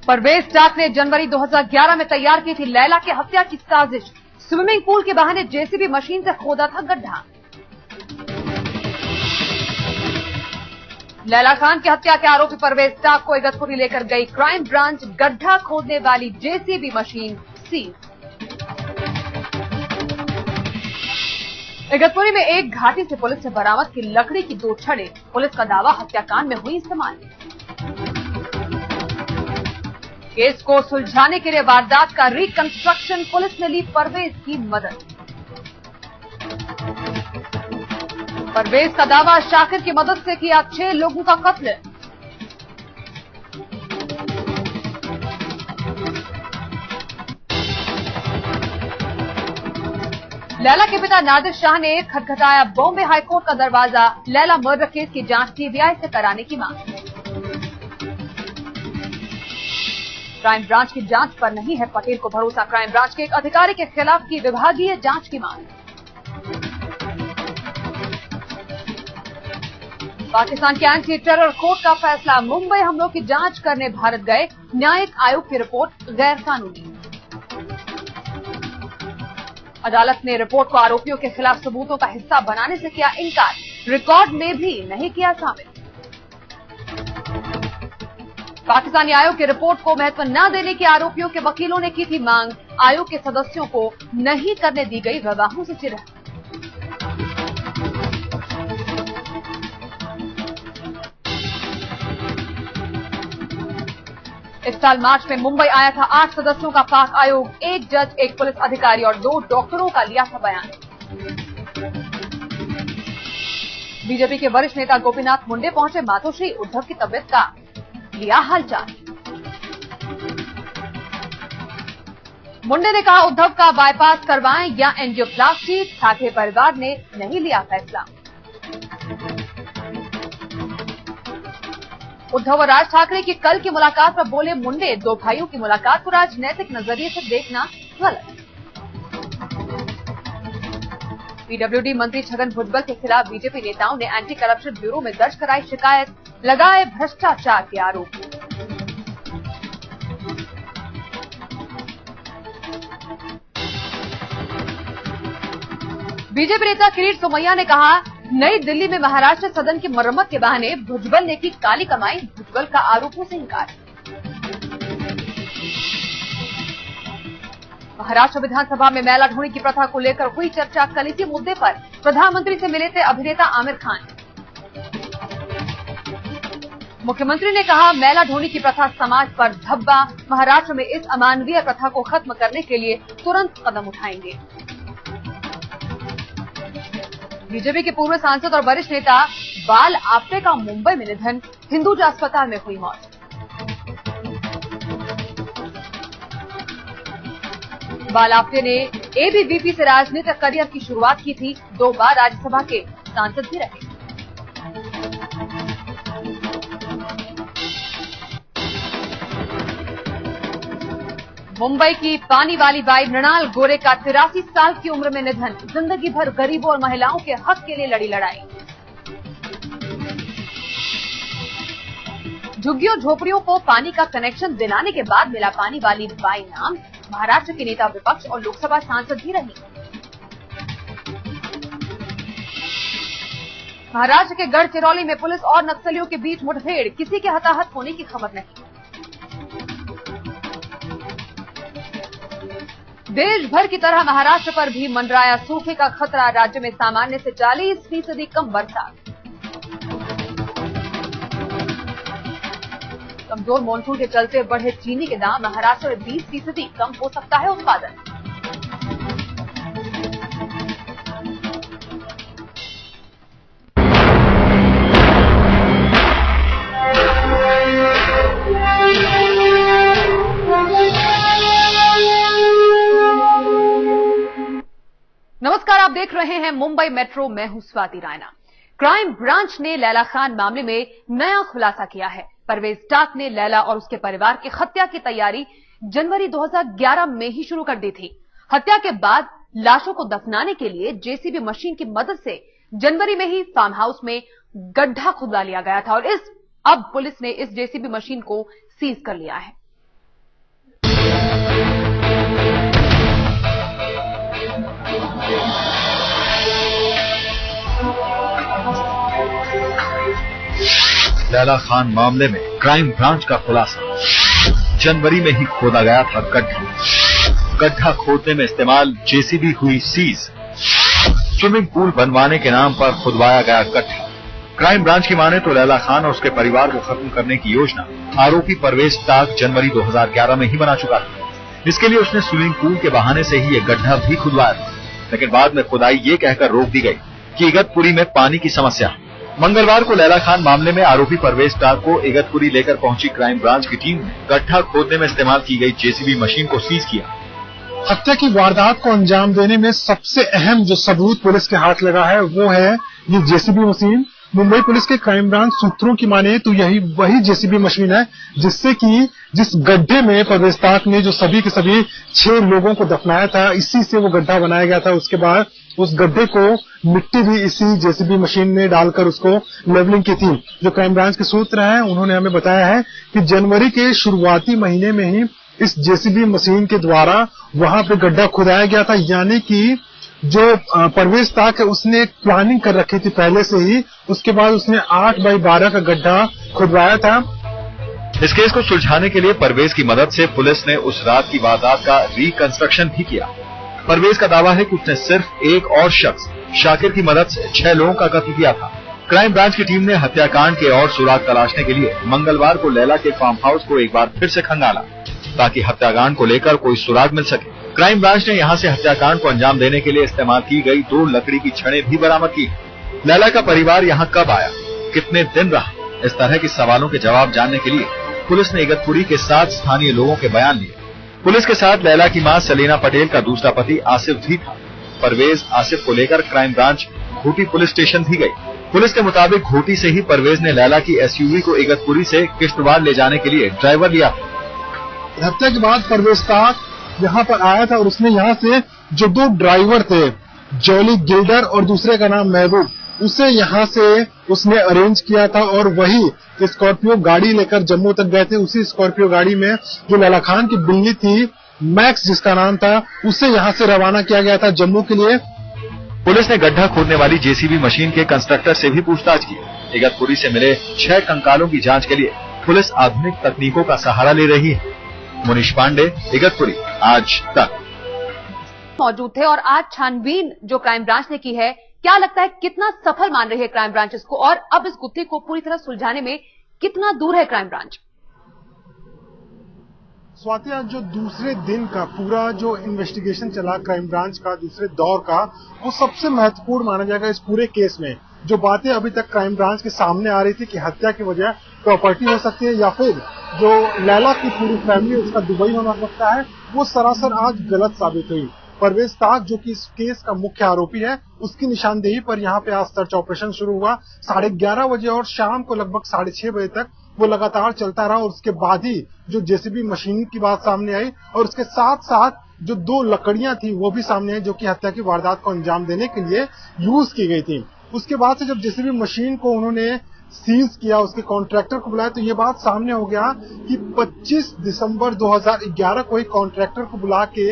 परवेज डाक ने जनवरी 2011 में तैयार की थी लैला की हत्या की साजिश। स्विमिंग पूल के बहाने जेसीबी मशीन से खोदा था गड्ढा। लैला खान की हत्या के आरोपी परवेज डाक को इगतपुरी लेकर गई क्राइम ब्रांच। गड्ढा खोदने वाली जेसीबी मशीन सीज। इगतपुरी में एक घाटी से पुलिस ने बरामद की लकड़ी की 2 छड़ें। पुलिस का दावा हत्याकांड में हुई इस्तेमाल। केस को सुलझाने के लिए वारदात का रिकंस्ट्रक्शन। पुलिस ने ली परवेज की मदद। परवेज का दावा शाकिर की मदद से किया 6 लोगों का कत्ल। लैला के पिता नादिर शाह ने खटखटाया बॉम्बे हाईकोर्ट का दरवाजा। लैला मर्डर केस की जांच सीबीआई से कराने की मांग। क्राइम ब्रांच की जांच पर नहीं है पटेल को भरोसा। क्राइम ब्रांच के एक अधिकारी के खिलाफ की विभागीय जांच की मांग। पाकिस्तान के एंटी टेरर कोर्ट का फैसला। मुंबई हमलों की जांच करने भारत गए न्यायिक आयोग की रिपोर्ट गैर कानूनी। अदालत ने रिपोर्ट को आरोपियों के खिलाफ सबूतों का हिस्सा बनाने से किया इनकार। रिकॉर्ड में भी नहीं किया शामिल। पाकिस्तानी आयोग की रिपोर्ट को महत्व न देने की आरोपियों के वकीलों ने की थी मांग। आयोग के सदस्यों को नहीं करने दी गई गवाहों से चिरह। इस साल मार्च में मुंबई आया था 8 सदस्यों का पाक आयोग। 1 जज, 1 पुलिस अधिकारी और 2 डॉक्टरों का लिया था बयान। बीजेपी के वरिष्ठ नेता गोपीनाथ मुंडे पहुंचे मातोश्री। उद्धव की तबियत का लिया हालचाल। मुंडे ने कहा उद्धव का बाईपास करवाएं या एंजियोप्लास्टी। ठाकरे परिवार ने नहीं लिया फैसला। उद्धव और राज ठाकरे की कल की मुलाकात पर बोले मुंडे, 2 भाइयों की मुलाकात को राजनीतिक नजरिए से देखना गलत। पीडब्ल्यूडी मंत्री छगन भुजबल के खिलाफ बीजेपी नेताओं ने एंटी करप्शन ब्यूरो में दर्ज कराई शिकायत। लगाए भ्रष्टाचार के आरोप। बीजेपी नेता किरीट सोमैया ने कहा नई दिल्ली में महाराष्ट्र सदन की मरम्मत के बहाने भुजबल ने की काली कमाई। भुजबल का आरोपों से इंकार। महाराष्ट्र विधानसभा में मैला ढोने की प्रथा को लेकर हुई चर्चा। कल इसी मुद्दे पर प्रधानमंत्री से मिले थे अभिनेता आमिर खान। मुख्यमंत्री ने कहा मैला ढोने की प्रथा समाज पर धब्बा। महाराष्ट्र में इस अमानवीय प्रथा को खत्म करने के लिए तुरंत कदम उठाएंगे। बीजेपी के पूर्व सांसद और वरिष्ठ नेता बाल आप्टे का मुंबई में निधन। हिंदुजा अस्पताल में हुई मौत। बाल आप्टे ने एबीवीपी से राजनीतिक करियर की शुरुआत की थी। 2 बार राज्यसभा के सांसद भी रहे। मुंबई की पानी वाली बाई मृणाल गोरे का 83 साल की उम्र में निधन। जिंदगी भर गरीबों और महिलाओं के हक के लिए लड़ी लड़ाई। झुग्गियों झोपड़ियों को पानी का कनेक्शन दिलाने के बाद मिला पानी वाली बाई नाम। महाराष्ट्र के नेता विपक्ष और लोकसभा सांसद भी रही। महाराष्ट्र के गढ़चिरौली में पुलिस और नक्सलियों के बीच मुठभेड़। किसी के हताहत होने की खबर नहीं। देश भर की तरह महाराष्ट्र पर भी मंडराया सूखे का खतरा। राज्य में सामान्य से 40% कम बरसात। कमजोर मॉनसून के चलते बढ़े चीनी के दाम। महाराष्ट्र में 20% कम हो सकता है उत्पादन। नमस्कार, आप देख रहे हैं मुंबई मेट्रो। मैं हूं स्वाति रायना। क्राइम ब्रांच ने लैला खान मामले में नया खुलासा किया है। परवेज डाक ने लैला और उसके परिवार की हत्या की तैयारी जनवरी 2011 में ही शुरू कर दी थी। हत्या के बाद लाशों को दफनाने के लिए जेसीबी मशीन की मदद से जनवरी में ही फार्म हाउस में गड्ढा खुदवा लिया गया था और अब पुलिस ने इस जेसीबी मशीन को सीज कर लिया है। लैला खान मामले में क्राइम ब्रांच का खुलासा। जनवरी में ही खोदा गया था गड्ढा खोदने में इस्तेमाल जेसीबी हुई सीज। स्विमिंग पूल बनवाने के नाम पर खुदवाया गया गड्ढा। क्राइम ब्रांच की माने तो लैला खान और उसके परिवार को खत्म करने की योजना आरोपी परवेज टाक जनवरी 2011 में ही बना चुका था। इसके लिए उसने स्विमिंग पूल के बहाने से ही ये गड्ढा भी खुदवाया था, लेकिन बाद में खुदाई ये कहकर रोक दी गई कि इगतपुरी में पानी की समस्या है। मंगलवार को लैला खान मामले में आरोपी परवेज टाक को इगतपुरी लेकर पहुंची क्राइम ब्रांच की टीम ने गड्ढा खोदने में इस्तेमाल की गई जेसीबी मशीन को सीज किया। हत्या की वारदात को अंजाम देने में सबसे अहम जो सबूत पुलिस के हाथ लगा है वो है ये जेसीबी मशीन। मुंबई पुलिस के क्राइम ब्रांच सूत्रों की माने तो यही वही जेसीबी मशीन है जिससे कि जिस गड्ढे में परवेज टाक ने जो सभी के सभी 6 लोगों को दफनाया था, इसी से वो गड्ढा बनाया गया था। उसके बाद उस गड्ढे को मिट्टी भी इसी जेसीबी मशीन में डालकर उसको लेवलिंग की थी। जो क्राइम ब्रांच के सूत्र हैं उन्होंने हमें बताया है कि जनवरी के शुरुआती महीने में ही इस जेसीबी मशीन के द्वारा वहां पे गड्ढा खुदाया गया था, यानी कि जो परवेज टाक है उसने एक प्लानिंग कर रखी थी पहले से ही। उसके बाद उसने 8x12 का गड्ढा खुदवाया था। इस केस को सुलझाने के लिए परवेज की मदद से पुलिस ने उस रात की वारदात का रिकंस्ट्रक्शन भी किया। परवेज का दावा है कि उसने सिर्फ एक और शख्स शाकिर की मदद से 6 लोगों का कत्ल किया था। क्राइम ब्रांच की टीम ने हत्याकांड के और सुराग तलाशने के लिए मंगलवार को लैला के फार्म हाउस को एक बार फिर से खंगाला ताकि हत्याकांड को लेकर कोई सुराग मिल सके। क्राइम ब्रांच ने यहां से हत्याकांड को अंजाम देने के लिए इस्तेमाल की गई 2 लकड़ी की छड़ें भी बरामद की। लैला का परिवार यहां कब आया, कितने दिन रहा, इस तरह के सवालों के जवाब जानने के लिए पुलिस ने इगतपुरी के 7 स्थानीय लोगों के बयान लिए। पुलिस के साथ लैला की मां सलीना पटेल का दूसरा पति आसिफ भी था। परवेज आसिफ को लेकर crime branch Ghoti police station भी गई। पुलिस के मुताबिक घोटी से ही परवेज ने लैला की एसयूवी को इगतपुरी से किश्तवाड़ ले जाने के लिए ड्राइवर लिया था। हत्या के बाद परवेज टाक यहाँ पर आया था और उसने यहाँ से जो 2 ड्राइवर थे, जॉली गिल्डर और दूसरे का नाम महबूब, उसे यहाँ से उसने अरेंज किया था और वही स्कॉर्पियो गाड़ी लेकर जम्मू तक गए थे। उसी स्कॉर्पियो गाड़ी में जो लैला खान की बिल्ली थी, मैक्स जिसका नाम था, उसे यहाँ से रवाना किया गया था जम्मू के लिए। पुलिस ने गड्ढा खोदने वाली जेसीबी मशीन के कंस्ट्रक्टर से भी पूछताछ की। इगतपुरी से मिले 6 कंकालों की जांच के लिए पुलिस आधुनिक तकनीकों का सहारा ले रही है। मुनीश पांडे, इगतपुरी, आज तक मौजूद थे। और आज छानबीन जो क्राइम ब्रांच ने की है, क्या लगता है कितना सफल मान रही है क्राइम ब्रांच इसको, और अब इस गुत्थी को पूरी तरह सुलझाने में कितना दूर है क्राइम ब्रांच? स्वाति, आज जो दूसरे दिन का पूरा जो इन्वेस्टिगेशन चला क्राइम ब्रांच का दूसरे दौर का, वो सबसे महत्वपूर्ण माना जाएगा इस पूरे केस में। जो बातें अभी तक क्राइम ब्रांच के सामने आ रही थी कि हत्या की वजह प्रॉपर्टी हो सकती है या फिर जो लैला की पूरी फैमिली उसका दुबई में हो सकता है, वो सरासर आज गलत साबित हुई। परवेज टाक जो कि इस केस का मुख्य आरोपी है, उसकी निशानदेही पर यहाँ पे आज सर्च ऑपरेशन शुरू हुआ। 11:30 बजे और शाम को लगभग 6:30 बजे तक वो लगातार चलता रहा और उसके बाद ही जो जेसीबी मशीन की बात सामने आई और उसके साथ साथ जो 2 लकड़ियां थी वो भी सामने आई जो कि हत्या की वारदात को अंजाम देने के लिए यूज की गई थी। उसके बाद से जब जेसीबी मशीन को उन्होंने सीज किया, उसके कॉन्ट्रैक्टर को बुलाया, तो ये बात सामने हो गया कि 25 दिसंबर 2011 को ही कॉन्ट्रैक्टर को बुला के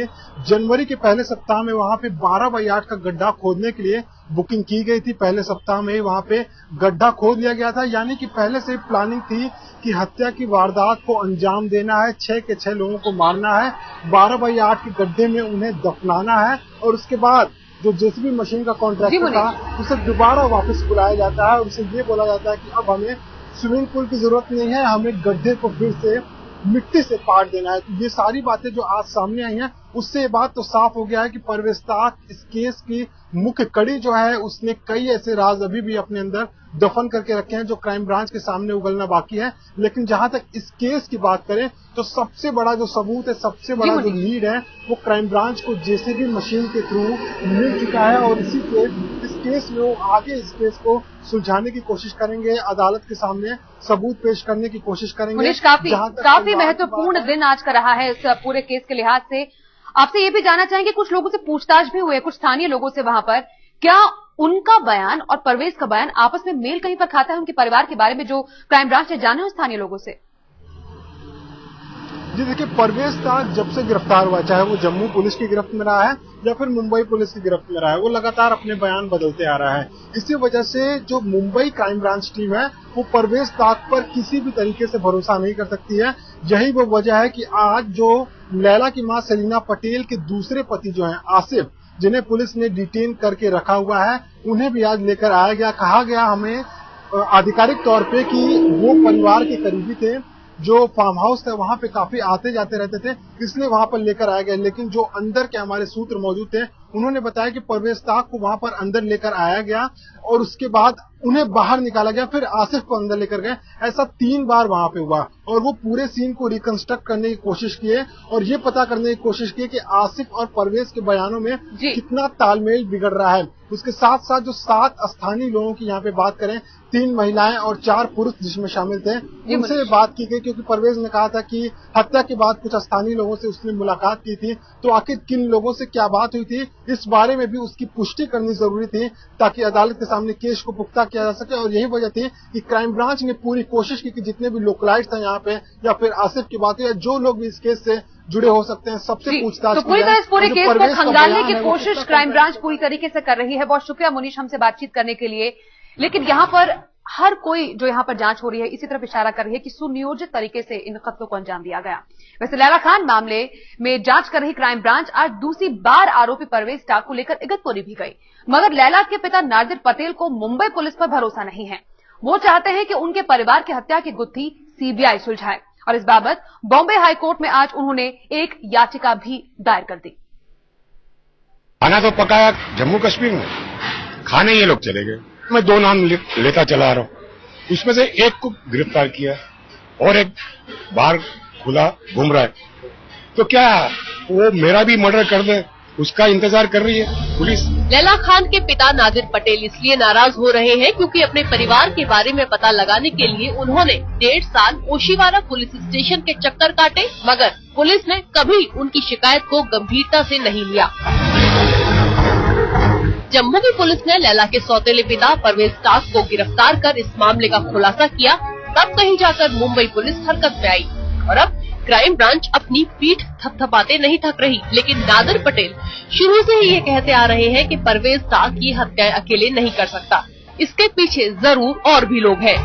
जनवरी के पहले सप्ताह में वहां पे 12x8 का गड्ढा खोदने के लिए बुकिंग की गई थी। पहले सप्ताह में ही वहां पे गड्ढा खोद लिया गया था, यानी कि पहले से प्लानिंग थी कि हत्या की वारदात को अंजाम देना है, 6 के 6 लोगों को मारना है, 12x8 के गड्ढे में उन्हें दफनाना है और उसके बाद जो जेसीबी मशीन का कॉन्ट्रैक्टर था उसे दोबारा वापस बुलाया जाता है और उसे ये बोला जाता है कि अब हमें स्विमिंग पूल की जरूरत नहीं है, हमें गड्ढे को फिर से मिट्टी से पाट देना है। तो ये सारी बातें जो आज सामने आई हैं, उससे ये बात तो साफ हो गया है कि परवेज टाक इस केस की मुख्य कड़ी जो है, उसने कई ऐसे राज अभी भी अपने अंदर दफन करके रखे हैं जो क्राइम ब्रांच के सामने उगलना बाकी है। लेकिन जहां तक इस केस की बात करें तो सबसे बड़ा जो सबूत है, सबसे बड़ा जो लीड है, वो क्राइम ब्रांच को जेसीबी मशीन के थ्रू मिल चुका है और इसी के इस केस में वो आगे इस केस को सुलझाने की कोशिश करेंगे, अदालत के सामने सबूत पेश करने की कोशिश करेंगे। काफी महत्वपूर्ण दिन आज का रहा है इस पूरे केस के लिहाज से। आपसे ये भी जानना चाहेंगे, कुछ लोगों से पूछताछ भी हुई है, कुछ स्थानीय लोगों से वहां पर, क्या उनका बयान और परवेज का बयान आपस में मेल कहीं पर खाता है? उनके परिवार के बारे में जो क्राइम ब्रांच ने जाना है स्थानीय लोगों से? जी देखिए, परवेज ताक जब से गिरफ्तार हुआ, चाहे वो जम्मू पुलिस की गिरफ्त में रहा है या फिर मुंबई पुलिस की गिरफ्त में रहा है, वो लगातार अपने बयान बदलते आ रहा है। इसी वजह से जो मुंबई क्राइम ब्रांच टीम है वो परवेज ताक पर किसी भी तरीके से भरोसा नहीं कर सकती है। यही वो वजह है कि आज जो लैला की मां सेलिना पटेल के दूसरे पति जो हैं आसिफ, जिन्हें पुलिस ने डिटेन करके रखा हुआ है, उन्हें भी आज लेकर आया गया। कहा गया हमें आधिकारिक तौर पे कि वो परिवार के करीबी थे, जो फार्म हाउस था वहां पे काफी आते जाते रहते थे, इसलिए वहां पर लेकर आया गया। लेकिन जो अंदर के हमारे सूत्र मौजूद थे, उन्होंने बताया कि परवेज ताक को वहां पर अंदर लेकर आया गया और उसके बाद उन्हें बाहर निकाला गया, फिर आसिफ को अंदर लेकर गए। ऐसा 3 बार वहां पे हुआ और वो पूरे सीन को रिकंस्ट्रक्ट करने की कोशिश किए और ये पता करने की कोशिश की कि आसिफ और परवेज के बयानों में कितना तालमेल बिगड़ रहा है। उसके साथ साथ जो 7 स्थानीय लोगों की यहाँ पे बात करें, 3 महिलाएं और 4 पुरुष जिसमें शामिल थे, उनसे बात की गई, क्योंकि परवेज ने कहा था कि हत्या के बाद कुछ स्थानीय लोगों से उसने मुलाकात की थी, तो आखिर किन लोगों से क्या बात हुई थी, इस बारे में भी उसकी पुष्टि करनी जरूरी थी ताकि अदालत के सामने केस को पुख्ता किया जा सके। और यही वजह थी कि क्राइम ब्रांच ने पूरी कोशिश की कि जितने भी लोकलाइट्स हैं यहाँ पे या फिर आसिफ की बात या जो लोग भी इस केस से जुड़े हो सकते हैं, सबसे पूछताछ तो पूरी तरह इस पूरे केस को खंगालने की कोशिश क्राइम ब्रांच पूरी तरीके से कर रही है। बहुत शुक्रिया मुनीश हमसे बातचीत करने के लिए। लेकिन यहाँ पर हर कोई जो यहाँ पर जांच हो रही है इसी तरफ इशारा कर रही है कि सुनियोजित तरीके से इन कत्लों को अंजाम दिया गया। वैसे लैला खान मामले में जांच कर रही क्राइम ब्रांच आज दूसरी बार आरोपी परवेज ताक को लेकर इगतपुरी भी गई, मगर लैला के पिता नादिर पटेल को मुंबई पुलिस पर भरोसा नहीं है। वो चाहते हैं कि उनके परिवार की हत्या की गुत्थी सीबीआई सुलझाए और इस बाबत बॉम्बे हाईकोर्ट में आज उन्होंने एक याचिका भी दायर कर दी। खाना तो पकाया जम्मू कश्मीर में, खाने ये लोग चले गए। मैं 2 नाम लेता चला रहा हूँ, उसमें से एक को गिरफ्तार किया और एक बाहर खुला घूम रहा है। तो क्या वो मेरा भी मर्डर कर दे, उसका इंतजार कर रही है पुलिस। लैला खान के पिता नादिर पटेल इसलिए नाराज हो रहे हैं क्योंकि अपने परिवार के बारे में पता लगाने के लिए उन्होंने 1.5 साल ओशिवारा पुलिस स्टेशन के चक्कर काटे, मगर पुलिस ने कभी उनकी शिकायत को गंभीरता से नहीं लिया। जम्मू की पुलिस ने लैला के सौतेले पिता परवेज ताक को गिरफ्तार कर इस मामले का खुलासा किया, तब कहीं जाकर मुंबई पुलिस हरकत में आई और अब क्राइम ब्रांच अपनी पीठ थपथपाते नहीं थक रही। लेकिन नादिर पटेल शुरू से ही ये कहते आ रहे हैं कि परवेज ताक की हत्याएं अकेले नहीं कर सकता, इसके पीछे जरूर और भी लोग हैं।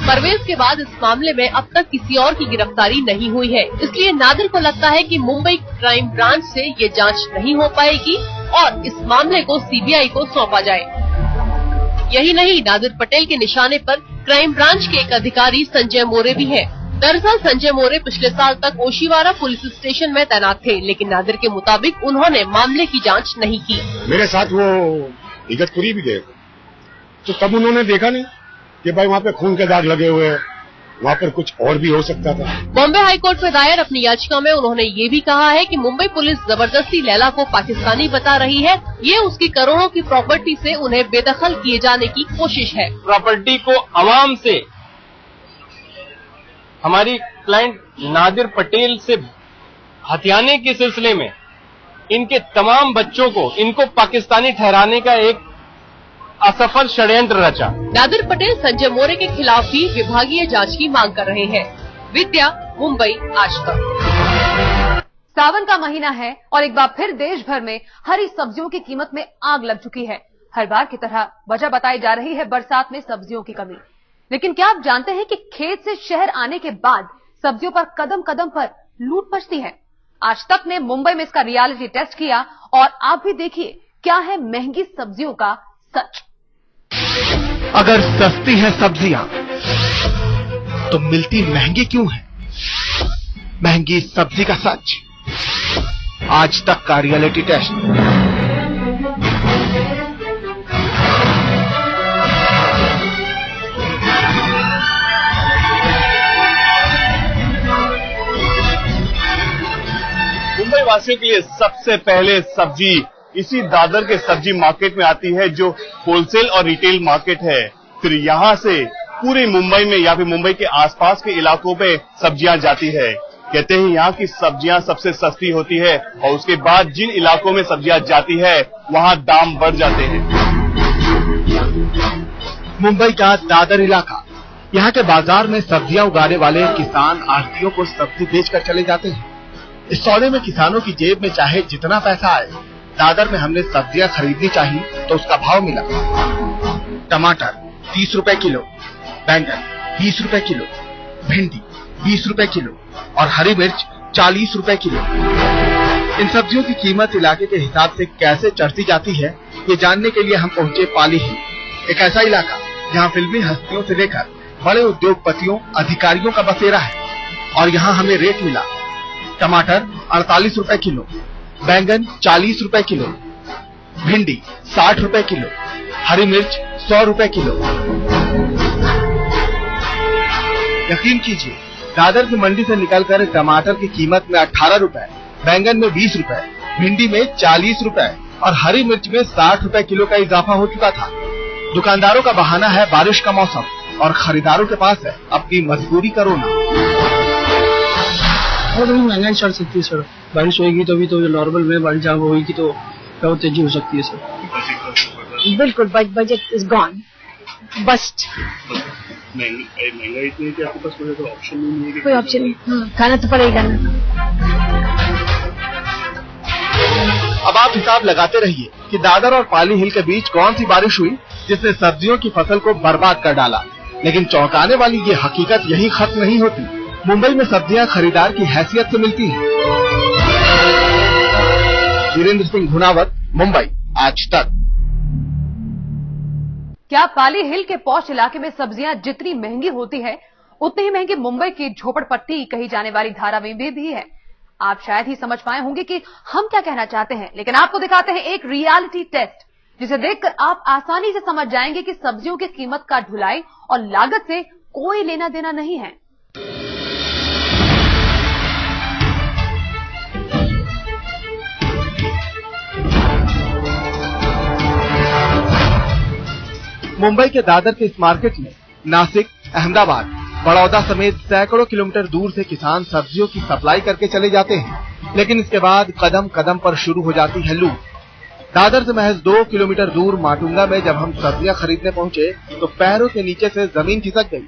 परवेज के बाद इस मामले में अब तक किसी और की गिरफ्तारी नहीं हुई है, इसलिए नादिर को लगता है कि मुंबई क्राइम ब्रांच से ये जांच नहीं हो पाएगी और इस मामले को सीबीआई को सौंपा जाए। यही नहीं, नादिर पटेल के निशाने पर क्राइम ब्रांच के एक अधिकारी संजय मोरे भी हैं। दरअसल संजय मोरे पिछले साल तक ओशिवारा पुलिस स्टेशन में तैनात थे, लेकिन नादिर के मुताबिक उन्होंने मामले की जांच नहीं की। मेरे साथ वो इगतपुरी भी गए, तो तब उन्होंने देखा नहीं कि भाई वहाँ पे खून के दाग लगे हुए हैं, वहाँ पर कुछ और भी हो सकता था। बॉम्बे हाईकोर्ट में दायर अपनी याचिका में उन्होंने ये भी कहा है कि मुंबई पुलिस जबरदस्ती लैला को पाकिस्तानी बता रही है। ये उसकी करोड़ों की प्रॉपर्टी से उन्हें बेदखल किए जाने की कोशिश है। प्रॉपर्टी को अवाम से हमारी क्लाइंट नादिर पटेल से हथियाने के सिलसिले में इनके तमाम बच्चों को इनको पाकिस्तानी ठहराने का एक असफल षड्यंत्र रचा। नादिर पटेल संजय मोरे के खिलाफ भी विभागीय जांच की मांग कर रहे हैं। विद्या, मुंबई, आज तक। सावन का महीना है और एक बार फिर देश भर में हरी सब्जियों की कीमत में आग लग चुकी है। हर बार की तरह वजह बताई जा रही है बरसात में सब्जियों की कमी। लेकिन क्या आप जानते हैं कि खेत से शहर आने के बाद सब्जियों पर कदम कदम पर लूट मचती है। आज तक ने मुंबई में इसका रियलिटी टेस्ट किया और आप भी देखिए क्या है महंगी सब्जियों का सच। अगर सस्ती है सब्जियां तो मिलती महंगी क्यों है? महंगी सब्जी का सच, आज तक का रियलिटी टेस्ट। मुंबई वासियों के लिए सबसे पहले सब्जी इसी दादर के सब्जी मार्केट में आती है, जो होलसेल और रिटेल मार्केट है। फिर यहाँ से पूरे मुंबई में या फिर मुंबई के आसपास के इलाकों में सब्जियां जाती है। कहते हैं यहाँ की सब्जियां सबसे सस्ती होती है और उसके बाद जिन इलाकों में सब्जियां जाती है वहाँ दाम बढ़ जाते हैं। मुंबई का दादर इलाका यहाँ के बाजार में सब्जियां उगाने वाले किसान आढ़तियों को सब्जी बेचकर चले जाते हैं। इस सौदे में किसानों की जेब में चाहे जितना पैसा आए, दादर में हमने सब्जियां खरीदनी चाहिए तो उसका भाव मिला। टमाटर 30 रुपए किलो, बैंगन 20 रुपए किलो, भिंडी 20 रुपए किलो और हरी मिर्च 40 रुपए किलो। इन सब्जियों की कीमत इलाके के हिसाब से कैसे चढ़ती जाती है, ये जानने के लिए हम पहुंचे पाली हिल, एक ऐसा इलाका जहां फिल्मी हस्तियों से लेकर बड़े उद्योगपतियों, अधिकारियों का बसेरा है। और यहाँ हमें रेट मिला। टमाटर 48 रुपए किलो, बैंगन 40 रुपए किलो, भिंडी 60 रुपए किलो, हरी मिर्च 100 रुपए किलो। यकीन कीजिए, दादर की मंडी से निकलकर टमाटर की कीमत में 18 रुपए, बैंगन में 20 रुपए, भिंडी में 40 रुपए और हरी मिर्च में 60 रुपए किलो का इजाफा हो चुका था। दुकानदारों का बहाना है बारिश का मौसम और खरीदारों के पास है अपनी मजबूरी का रोना। और भी महंगाई चढ़ सकती है सर, बारिश होगी तो भी तो नॉर्मल में, बारिश जहाँ होगी तो बहुत तेजी हो सकती है सर। बिल्कुल, बजट इज गॉन, बस्ट। महंगाई इतनी है कि आपके पास कोई ऑप्शन नहीं है? कोई ऑप्शन नहीं, खाना तो पड़ेगा ना। अब आप हिसाब लगाते रहिए कि दादर और पाली हिल के बीच कौन सी बारिश हुई जिसने सब्जियों की फसल को बर्बाद कर डाला। लेकिन चौंकाने वाली ये हकीकत यही खत्म नहीं होती। मुंबई में सब्जियां खरीदार की हैसियत से मिलती हैं। वीरेंद्र सिंह घुनावत, मुंबई, आज तक। क्या पाली हिल के पॉश इलाके में सब्जियां जितनी महंगी होती है, उतनी ही महंगी मुंबई की झोपड़पट्टी कही जाने वाली धारावी में भी है? आप शायद ही समझ पाए होंगे कि हम क्या कहना चाहते हैं, लेकिन आपको दिखाते हैं एक रियलिटी टेस्ट, जिसे देखकर आप आसानी से समझ जाएंगे कि सब्जियों की कीमत का ढुलाई और लागत से कोई लेना देना नहीं है। मुंबई के दादर के इस मार्केट में नासिक, अहमदाबाद, बड़ौदा समेत सैकड़ों किलोमीटर दूर से किसान सब्जियों की सप्लाई करके चले जाते हैं। लेकिन इसके बाद कदम कदम पर शुरू हो जाती है लूट। दादर से महज 2 किलोमीटर दूर माटुंगा में जब हम सब्जियां खरीदने पहुंचे तो पैरों के नीचे से जमीन खिसक गई,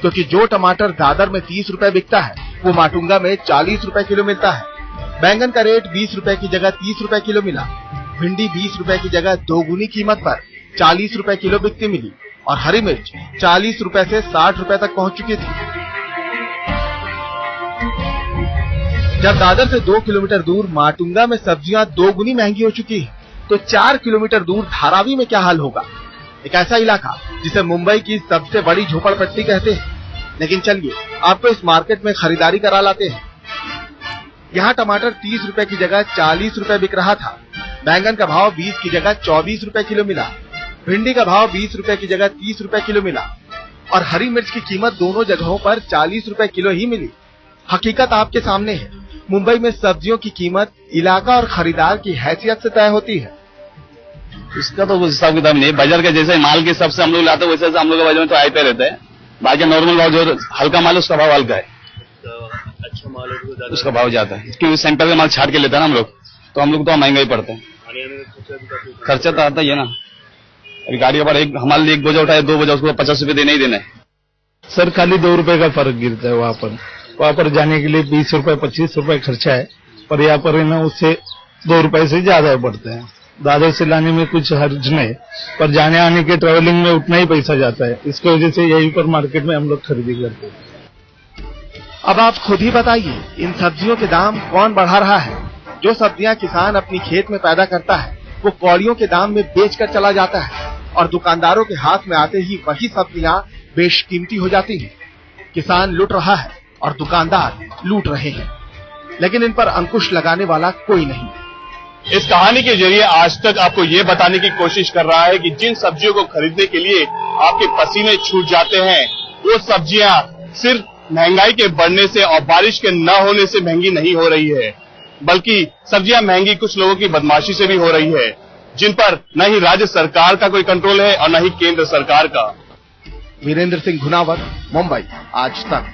क्योंकि जो टमाटर दादर में 30 रुपए बिकता है वो माटुंगा में 40 रुपए किलो मिलता है। बैंगन का रेट 20 रुपए की जगह 30 रुपए किलो मिला। भिंडी 20 रुपए की जगह दोगुनी कीमत पर 40 रुपए किलो बिकती मिली और हरी मिर्च 40 रुपए से 60 रुपए तक पहुंच चुकी थी। जब दादर से 2 किलोमीटर दूर माटुंगा में सब्जियां दोगुनी महंगी हो चुकी है, तो 4 किलोमीटर दूर धारावी में क्या हाल होगा? एक ऐसा इलाका जिसे मुंबई की सबसे बड़ी झोपड़पट्टी कहते हैं। लेकिन चलिए आपको इस मार्केट में खरीदारी करा लाते हैं। यहाँ टमाटर 30 रुपए की जगह 40 रुपए बिक रहा था। बैंगन का भाव 20 की जगह 24 रुपए किलो मिला। भिंडी का भाव 20 रुपए की जगह 30 रुपए किलो मिला और हरी मिर्च की कीमत दोनों जगहों पर 40 रुपए किलो ही मिली। हकीकत आपके सामने है। मुंबई में सब्जियों की कीमत इलाका और खरीदार की हैसियत से तय होती है। इसका तो कुछ हिसाब किताब नहीं है। बाजार का जैसे माल के हिसाब से हम लोग लाते हैं, वैसे हम लोग का बाजार में तो आते रहता है। बाकी नॉर्मल भाव जो हल्का माल है उसका भाव हल्का है, अच्छा माल है उसका भाव ज्यादा है, क्योंकि सैंपल का माल छाट के लेता है ना हम लोग, तो हम लोग तो महंगा ही पड़ता है। खर्चा तो आता ही है ना। अभी गाड़ी के बाद हमारे लिए 1 बोझा उठाए 2 बोझा, उसको 50 रुपए देना ही देना है। सर खाली 2 रुपए का फर्क गिरता है। वहाँ पर जाने के लिए 20 रुपए 25 रुपए खर्चा है, पर यहाँ पर है ना उससे 2 रुपए से ज्यादा पड़ते हैं। दादर से लाने में कुछ हर्ज नहीं, पर जाने आने के ट्रेवलिंग में उतना ही पैसा जाता है। इसकी वजह से यही पर मार्केट में हम लोग खरीदी करते हैं। अब आप खुद ही बताइए, इन सब्जियों के दाम कौन बढ़ा रहा है? जो सब्जियां किसान अपनी खेत में पैदा करता है वो कौड़ियों के दाम में बेचकर चला जाता है और दुकानदारों के हाथ में आते ही वही सब्जियां बेशकीमती हो जाती हैं। किसान लूट रहा है और दुकानदार लूट रहे हैं, लेकिन इन पर अंकुश लगाने वाला कोई नहीं। इस कहानी के जरिए आज तक आपको ये बताने की कोशिश कर रहा है कि जिन सब्जियों को खरीदने के लिए आपके पसीने छूट जाते हैं, वो सब्जियां सिर्फ महंगाई के बढ़ने से और बारिश के न होने से महंगी नहीं हो रही है, बल्कि सब्जियां महंगी कुछ लोगों की बदमाशी से भी हो रही है, जिन पर न ही राज्य सरकार का कोई कंट्रोल है और न ही केंद्र सरकार का। वीरेंद्र सिंह घुनावत, मुंबई, आज तक।